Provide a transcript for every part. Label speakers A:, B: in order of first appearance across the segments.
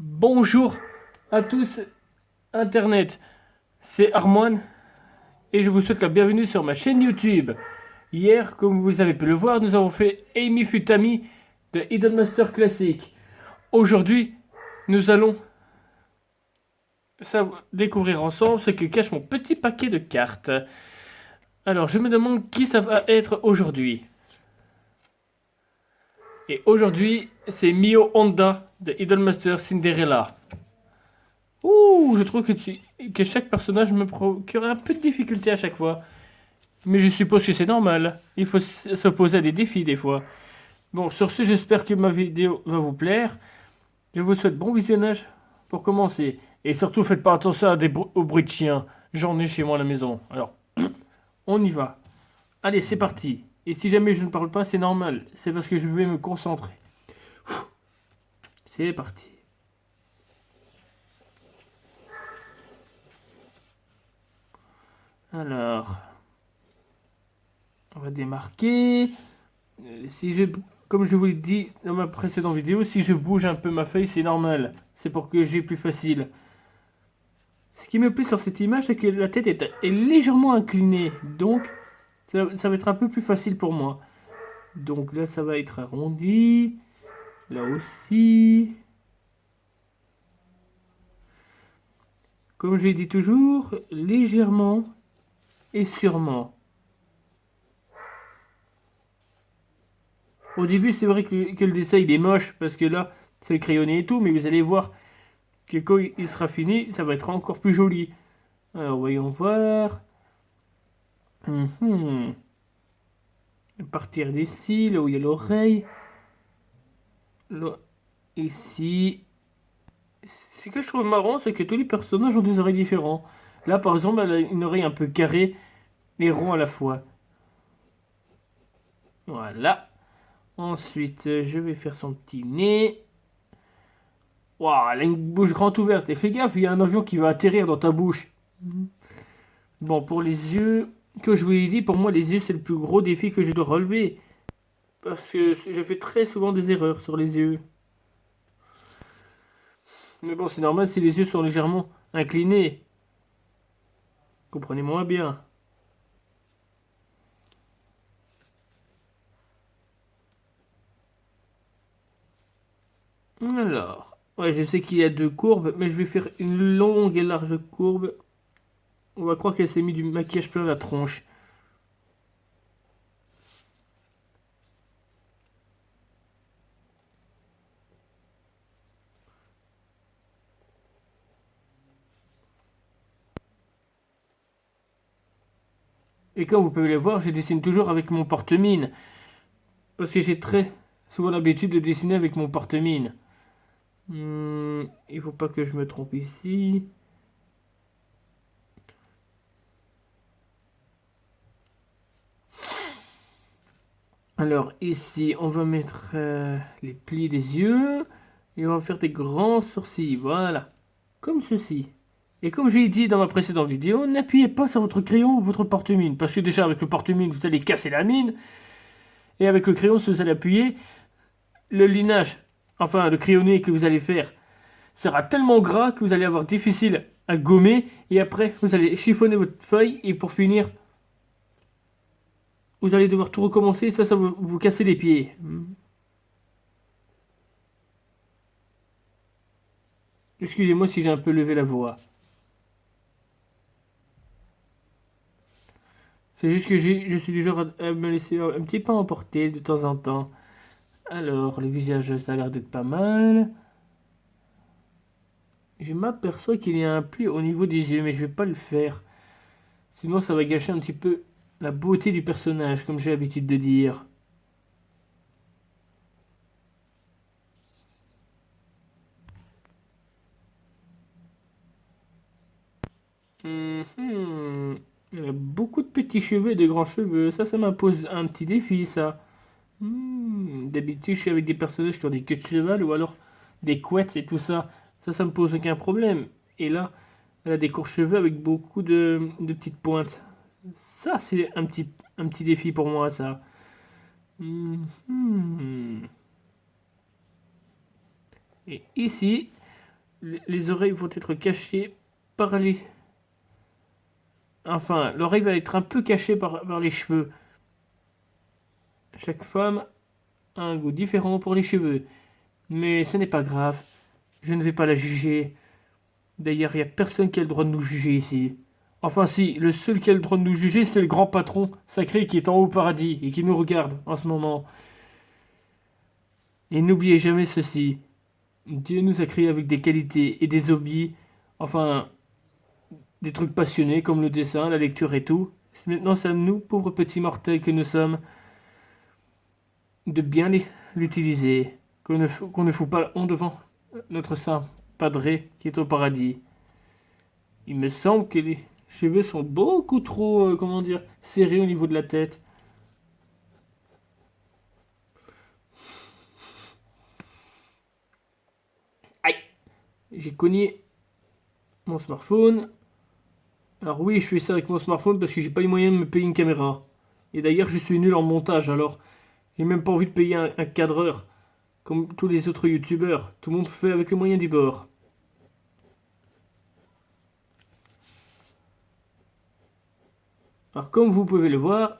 A: Bonjour à tous, Internet, c'est Armoine et je vous souhaite la bienvenue sur ma chaîne YouTube. Hier, comme vous avez pu le voir, nous avons fait Amy Futami de Hidden Master Classic. Aujourd'hui, nous allons découvrir ensemble ce que cache mon petit paquet de cartes. Alors, je me demande qui ça va être aujourd'hui. Et aujourd'hui, c'est Mio Honda de Hidden Master Cinderella. Ouh, je trouve que chaque personnage me procure un peu de difficulté à chaque fois. Mais je suppose que c'est normal. Il faut s'opposer à des défis des fois. Bon, sur ce, j'espère que ma vidéo va vous plaire. Je vous souhaite bon visionnage pour commencer. Et surtout, faites pas attention aux bruits de chiens. J'en ai chez moi à la maison. Alors, on y va. Allez, c'est parti. Et si jamais je ne parle pas, c'est normal. C'est parce que je vais me concentrer. C'est parti. Alors, on va démarquer. Si je, Comme je vous l'ai dit dans ma précédente vidéo, si je bouge un peu ma feuille, c'est normal. C'est pour que j'ai plus facile. Ce qui me plaît sur cette image, c'est que la tête est légèrement inclinée. Donc, ça va être un peu plus facile pour moi. Donc là, ça va être arrondi. Là aussi. Comme je l'ai dit toujours, légèrement et sûrement. Au début, c'est vrai que le dessin il est moche parce que là, c'est crayonné et tout, mais vous allez voir que quand il sera fini, ça va être encore plus joli. Alors, voyons voir. Mhm. Partir d'ici, là où il y a l'oreille. Là, ici. Ce que je trouve marrant, c'est que tous les personnages ont des oreilles différents. Là, par exemple, elle a une oreille un peu carrée et rond à la fois. Voilà. Ensuite, je vais faire son petit nez. Waouh, elle a une bouche grande ouverte. Et fais gaffe, il y a un avion qui va atterrir dans ta bouche. Bon, pour les yeux, que je vous l'ai dit, pour moi, les yeux, c'est le plus gros défi que je dois relever. Parce que je fais très souvent des erreurs sur les yeux. Mais bon, c'est normal si les yeux sont légèrement inclinés. Comprenez-moi bien. Alors, ouais, je sais qu'il y a deux courbes, mais je vais faire une longue et large courbe. On va croire qu'elle s'est mis du maquillage plein la tronche. Et comme vous pouvez le voir, je dessine toujours avec mon porte-mine. Parce que j'ai très souvent l'habitude de dessiner avec mon porte-mine. Il faut pas que je me trompe ici. Alors ici, on va mettre les plis des yeux. Et on va faire des grands sourcils. Voilà. Comme ceci. Et comme je l'ai dit dans ma précédente vidéo, n'appuyez pas sur votre crayon ou votre porte-mine. Parce que déjà avec le porte-mine, vous allez casser la mine. Et avec le crayon, si vous allez appuyer, le linage, enfin le crayonné que vous allez faire, sera tellement gras que vous allez avoir difficile à gommer. Et après, vous allez chiffonner votre feuille. Et pour finir, vous allez devoir tout recommencer. Ça va vous casser les pieds. Excusez-moi si j'ai un peu levé la voix. C'est juste que je suis du genre à me laisser un petit peu emporter de temps en temps. Alors, le visage, ça a l'air d'être pas mal. Je m'aperçois qu'il y a un pli au niveau des yeux, mais je vais pas le faire. Sinon, ça va gâcher un petit peu la beauté du personnage, comme j'ai l'habitude de dire. Mhm. Il a beaucoup de petits cheveux et de grands cheveux. Ça m'impose un petit défi, ça. D'habitude, je suis avec des personnages qui ont des queues de cheval ou alors des couettes et tout ça. Ça me pose aucun problème. Et là, elle a des courts cheveux avec beaucoup de petites pointes. Ça, c'est un petit défi pour moi, ça. Mhm. Et ici, les oreilles vont être cachées par les... Enfin, l'oreille va être un peu cachée par les cheveux. Chaque femme a un goût différent pour les cheveux. Mais ce n'est pas grave. Je ne vais pas la juger. D'ailleurs, il n'y a personne qui a le droit de nous juger ici. Enfin si, le seul qui a le droit de nous juger, c'est le grand patron sacré qui est en haut au paradis et qui nous regarde en ce moment. Et n'oubliez jamais ceci. Dieu nous a créés avec des qualités et des hobbies. Enfin, des trucs passionnés comme le dessin, la lecture et tout. Maintenant, c'est à nous, pauvres petits mortels que nous sommes, de bien l'utiliser. Qu'on ne fout pas la honte devant notre saint padré qui est au paradis. Il me semble que les cheveux sont beaucoup trop, comment dire, serrés au niveau de la tête. Aïe, j'ai cogné mon smartphone. Alors oui, je fais ça avec mon smartphone parce que j'ai pas les moyens de me payer une caméra. Et d'ailleurs, je suis nul en montage, alors j'ai même pas envie de payer un cadreur comme tous les autres youtubeurs. Tout le monde fait avec les moyens du bord. Alors comme vous pouvez le voir,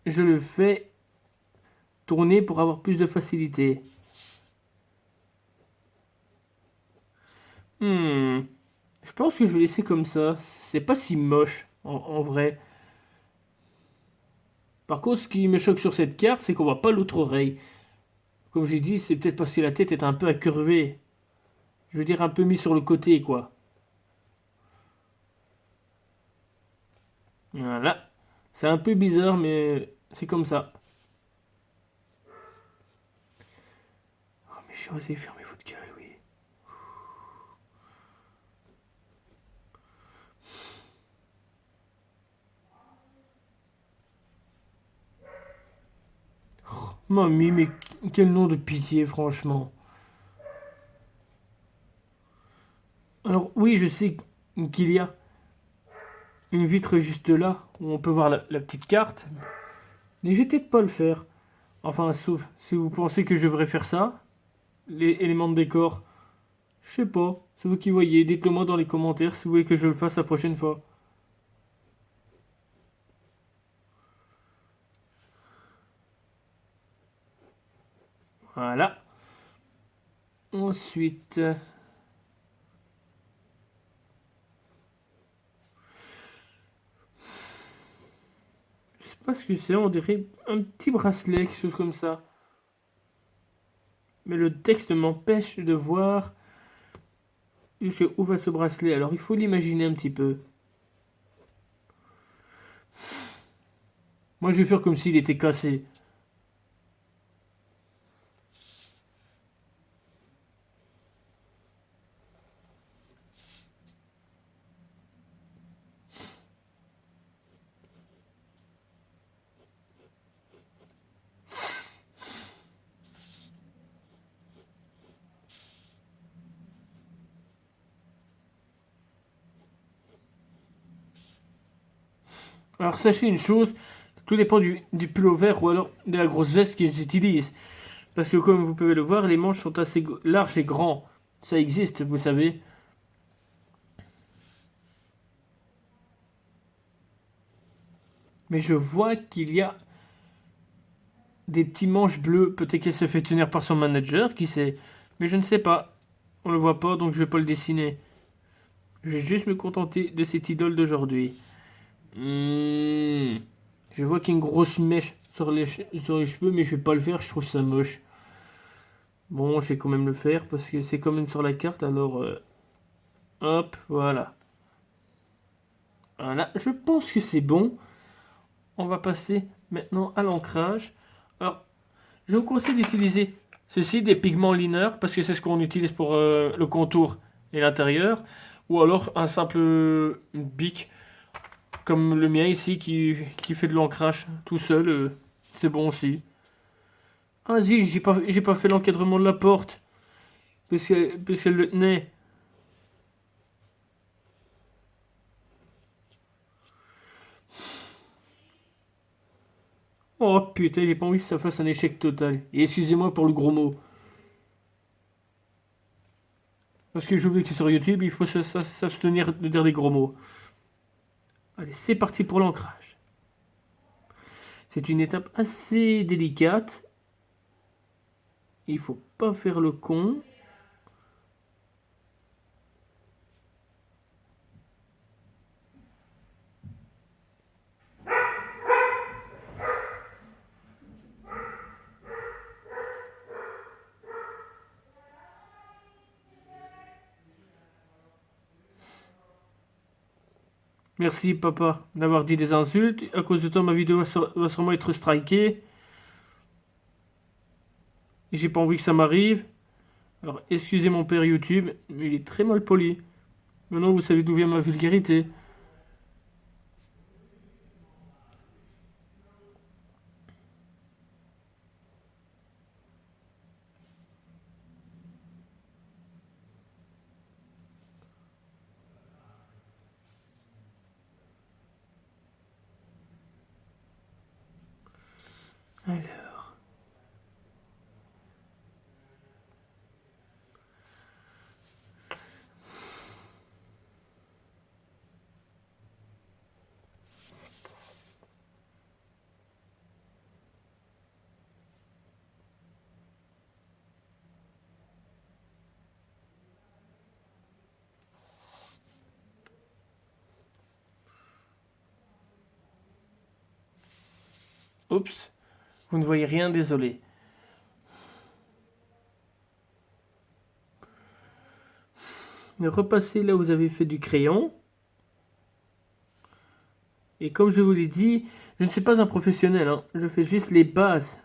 A: je le fais tourner pour avoir plus de facilité. Je pense que je vais laisser comme ça. C'est pas si moche en vrai. Par contre, ce qui me choque sur cette carte, c'est qu'on voit pas l'autre oreille. Comme j'ai dit, c'est peut-être parce que la tête est un peu incurvée. Je veux dire un peu mis sur le côté, quoi. Voilà. C'est un peu bizarre, mais c'est comme ça. Oh, mais je osé fermer votre gueule, oui. Mamie, mais quel nom de pitié, franchement. Alors, oui, je sais qu'il y a une vitre juste là, où on peut voir la petite carte. Mais je vais peut-être pas le faire. Enfin, sauf si vous pensez que je devrais faire ça. Les éléments de décor. Je sais pas. C'est vous qui voyez. Dites-le moi dans les commentaires si vous voulez que je le fasse la prochaine fois. Voilà. Ensuite, je sais pas ce que c'est. On dirait un petit bracelet, quelque chose comme ça. Mais le texte m'empêche de voir où va ce bracelet. Alors il faut l'imaginer un petit peu. Moi je vais faire comme s'il était cassé. Alors sachez une chose, tout dépend du pull vert ou alors de la grosse veste qu'ils utilisent. Parce que comme vous pouvez le voir, les manches sont assez larges et grands. Ça existe, vous savez. Mais je vois qu'il y a des petits manches bleues. Peut-être qu'elle se fait tenir par son manager, qui sait. Mais je ne sais pas. On le voit pas, donc je vais pas le dessiner. Je vais juste me contenter de cette idole d'aujourd'hui. Je vois qu'il y a une grosse mèche sur les cheveux, mais je vais pas le faire, je trouve ça moche. Bon, je vais quand même le faire parce que c'est quand même sur la carte, alors hop, voilà. Voilà, je pense que c'est bon. On va passer maintenant à l'ancrage. Alors, je vous conseille d'utiliser ceci, des pigments liner, parce que c'est ce qu'on utilise pour le contour et l'intérieur. Ou alors un simple bic, comme le mien ici, qui fait de l'ancrage tout seul. C'est bon aussi. Ah si, j'ai pas fait l'encadrement de la porte, parce qu'elle le tenait. Oh putain, j'ai pas envie que ça fasse un échec total. Et excusez-moi pour le gros mot. Parce que j'ai oublié que sur YouTube, il faut s'abstenir de dire des gros mots. Allez, c'est parti pour l'ancrage. C'est une étape assez délicate. Il faut pas faire le con. Merci papa d'avoir dit des insultes. À cause de toi, ma vidéo va sûrement être strikée. Et j'ai pas envie que ça m'arrive. Alors excusez mon père YouTube, mais il est très mal poli. Maintenant vous savez d'où vient ma vulgarité. Alors. Oups, vous ne voyez rien, désolé. Repassez là où vous avez fait du crayon. Et comme je vous l'ai dit, je ne suis pas un professionnel, hein. Je fais juste les bases.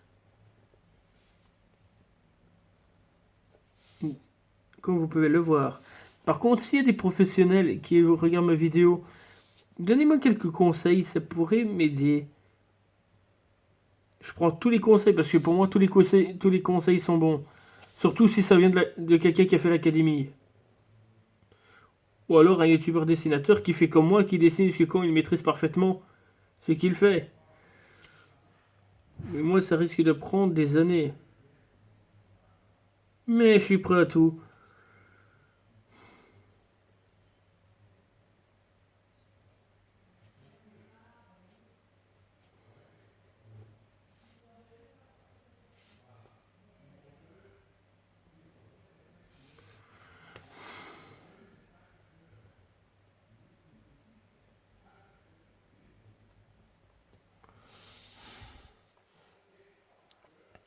A: Comme vous pouvez le voir. Par contre, s'il y a des professionnels qui regardent ma vidéo, donnez-moi quelques conseils, ça pourrait m'aider. Je prends tous les conseils parce que pour moi, tous les conseils sont bons. Surtout si ça vient de quelqu'un qui a fait l'académie. Ou alors un youtubeur dessinateur qui fait comme moi, qui dessine jusqu'à quand il maîtrise parfaitement ce qu'il fait. Mais moi, ça risque de prendre des années. Mais je suis prêt à tout.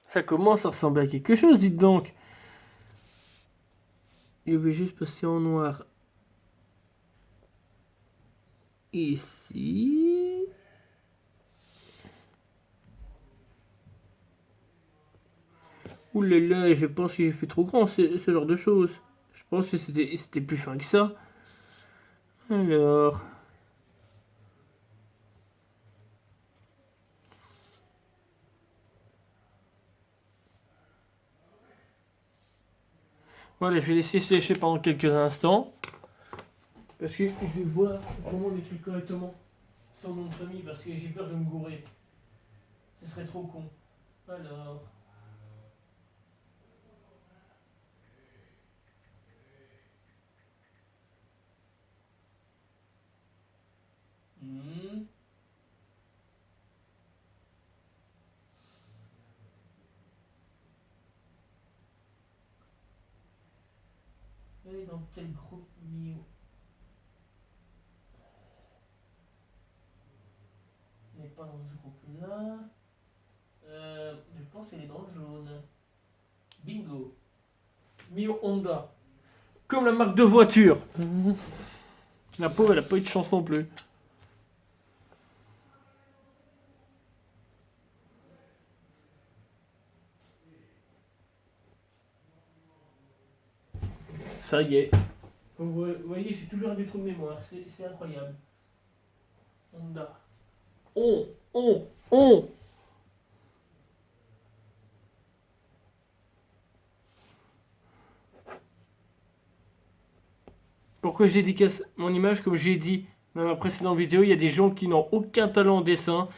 A: Ça commence à ressembler à quelque chose, dites donc. Je vais juste passer en noir. Ici. Ouh là là, je pense que j'ai fait trop grand ce genre de choses. Je pense que c'était plus fin que ça. Alors. Voilà, je vais laisser sécher pendant quelques instants. Parce que je vais voir comment on écrit correctement son nom de famille. Parce que j'ai peur de me gourer. Ce serait trop con. Alors. Hmm. Elle est dans quel groupe Mio? Elle n'est pas dans ce groupe-là. Je pense qu'elle est dans le jaune. Bingo. Mio Honda. Comme la marque de voiture. La pauvre, elle a pas eu de chance non plus. Ça y est. Vous voyez, j'ai toujours des trous de mémoire. C'est incroyable. Honda. On. Pourquoi je dédicace mon image? Comme j'ai dit dans ma précédente vidéo, il y a des gens qui n'ont aucun talent en dessin,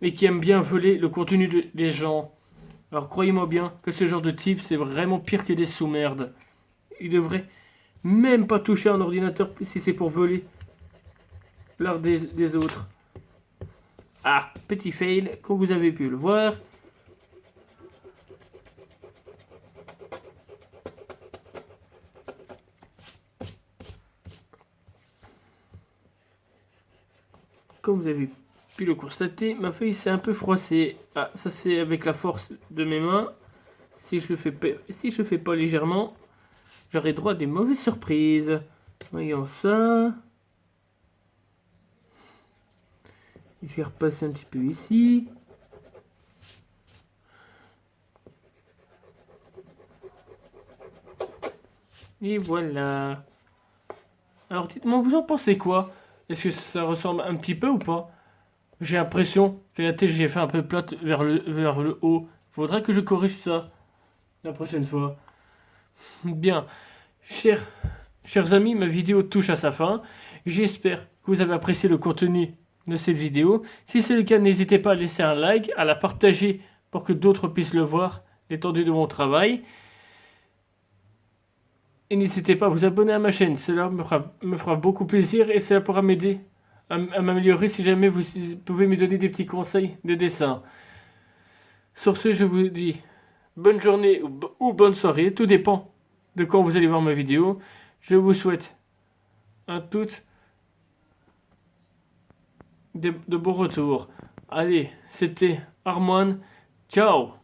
A: mais qui aiment bien voler le contenu des gens. Alors croyez-moi bien que ce genre de type, c'est vraiment pire que des sous-merdes. Il devrait Même pas toucher un ordinateur si c'est pour voler l'art des autres. Ah, petit fail, comme vous avez pu le voir. Comme vous avez pu le constater, ma feuille s'est un peu froissée. Ah, ça c'est avec la force de mes mains. Si je le fais pas légèrement, j'aurai droit à des mauvaises surprises. Voyons ça. Je vais repasser un petit peu ici. Et voilà. Alors dites-moi, vous en pensez quoi? Est-ce que ça ressemble un petit peu ou pas? J'ai l'impression que la tête j'ai fait un peu plate vers le haut. Faudrait que je corrige ça la prochaine fois. Bien. Chers, chers amis, ma vidéo touche à sa fin. J'espère que vous avez apprécié le contenu de cette vidéo. Si c'est le cas, n'hésitez pas à laisser un like, à la partager pour que d'autres puissent le voir, l'étendue de mon travail. Et n'hésitez pas à vous abonner à ma chaîne, cela me fera beaucoup plaisir et cela pourra m'aider à m'améliorer si jamais vous pouvez me donner des petits conseils de dessin. Sur ce, je vous dis bonne journée ou bonne soirée, tout dépend de quand vous allez voir ma vidéo. Je vous souhaite à toutes de bons retours. Allez, c'était Armoine. Ciao!